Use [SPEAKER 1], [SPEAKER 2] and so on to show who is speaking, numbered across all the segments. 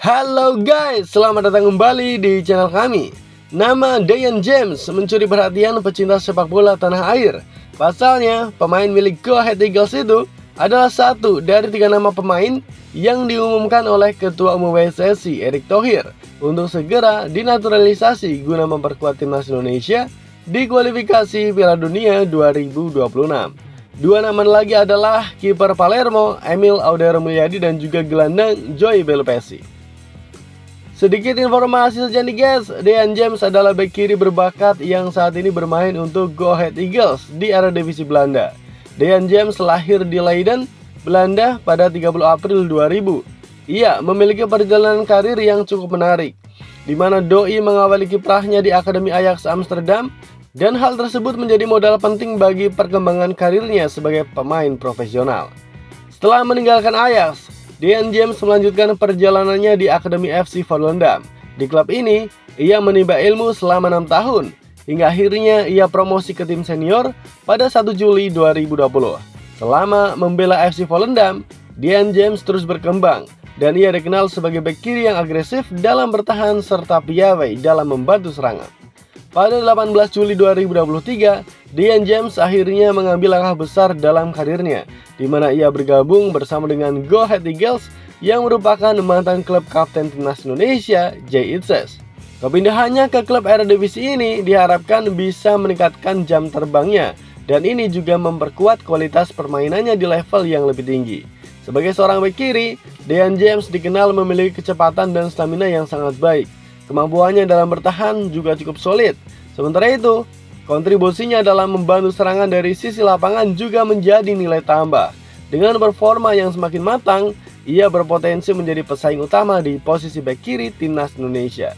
[SPEAKER 1] Halo guys, selamat datang kembali di channel kami. Nama Dayan James mencuri perhatian pecinta sepak bola tanah air. Pasalnya, pemain milik Go Ahead Eagles itu adalah satu dari 3 nama pemain yang diumumkan oleh Ketua Umum PSSI Erick Thohir untuk segera dinaturalisasi guna memperkuat timnas Indonesia di kualifikasi Piala Dunia 2026. Dua nama lagi adalah kiper Palermo Emil Audero Mulyadi dan juga gelandang Joey Belopesi. Sedikit informasi saja nih guys, Dayan James adalah bek kiri berbakat yang saat ini bermain untuk Go Ahead Eagles di Eredivisie Belanda. Dayan James lahir di Leiden, Belanda pada 30 April 2000. Ia memiliki perjalanan karir yang cukup menarik, di mana doi mengawali kiprahnya di Akademi Ajax Amsterdam, dan hal tersebut menjadi modal penting bagi perkembangan karirnya sebagai pemain profesional. Setelah meninggalkan Ajax, Dayan James melanjutkan perjalanannya di Akademi FC Volendam. Di klub ini, ia menimba ilmu selama 6 tahun, hingga akhirnya ia promosi ke tim senior pada 1 Juli 2020. Selama membela FC Volendam, Dayan James terus berkembang, dan ia dikenal sebagai bek kiri yang agresif dalam bertahan serta piawai dalam membantu serangan. Pada 18 Juli 2023, Dayan James akhirnya mengambil langkah besar dalam karirnya, di mana ia bergabung bersama dengan Go Ahead Eagles yang merupakan mantan klub kapten timnas Indonesia, Jay Itzes. Kepindahannya ke klub Eredivisie ini diharapkan bisa meningkatkan jam terbangnya, dan ini juga memperkuat kualitas permainannya di level yang lebih tinggi. Sebagai seorang bek kiri, Dayan James dikenal memiliki kecepatan dan stamina yang sangat baik. Kemampuannya dalam bertahan juga cukup solid. Sementara itu, kontribusinya dalam membantu serangan dari sisi lapangan juga menjadi nilai tambah. Dengan performa yang semakin matang, ia berpotensi menjadi pesaing utama di posisi bek kiri timnas Indonesia.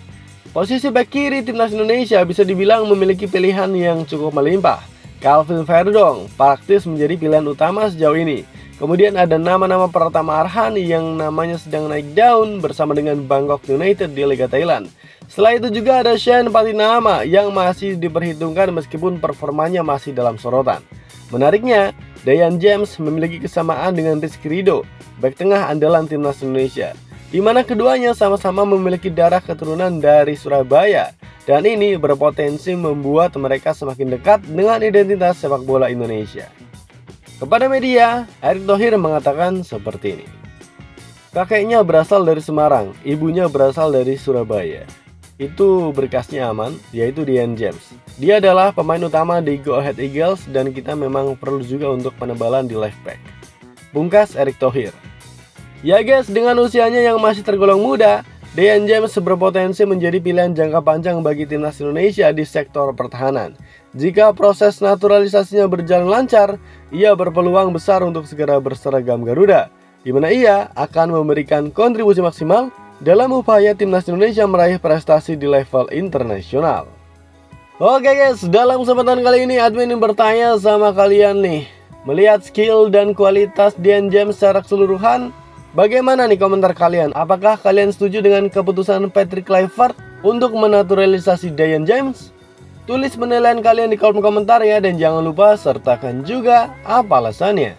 [SPEAKER 1] Posisi bek kiri timnas Indonesia bisa dibilang memiliki pilihan yang cukup melimpah. Calvin Verdong praktis menjadi pilihan utama sejauh ini. Kemudian ada nama-nama Pratama Arhan yang namanya sedang naik daun bersama dengan Bangkok United di Liga Thailand. Setelah itu juga ada Shane Patinama yang masih diperhitungkan meskipun performanya masih dalam sorotan. Menariknya, Dayan James memiliki kesamaan dengan Rizky Ridho, bek tengah andalan timnas Indonesia, di mana keduanya sama-sama memiliki darah keturunan dari Surabaya, dan ini berpotensi membuat mereka semakin dekat dengan identitas sepak bola Indonesia. Kepada media, Erick Thohir mengatakan seperti ini. Kakeknya berasal dari Semarang, ibunya berasal dari Surabaya. Itu berkasnya aman, yaitu Dayan James. Dia adalah pemain utama di Go Ahead Eagles dan kita memang perlu juga untuk penebalan di left back. Pungkas Erick Thohir. Ya guys, dengan usianya yang masih tergolong muda, Dayan James berpotensi menjadi pilihan jangka panjang bagi timnas Indonesia di sektor pertahanan. Jika proses naturalisasinya berjalan lancar, ia berpeluang besar untuk segera berseragam Garuda, di mana ia akan memberikan kontribusi maksimal dalam upaya timnas Indonesia meraih prestasi di level internasional. Oke guys, dalam kesempatan kali ini admin bertanya sama kalian nih, melihat skill dan kualitas Dayan James secara keseluruhan, bagaimana nih komentar kalian? Apakah kalian setuju dengan keputusan Patrick Kluivert untuk menaturalisasi Dayan James? Tulis penilaian kalian di kolom komentar ya, dan jangan lupa sertakan juga apa alasannya.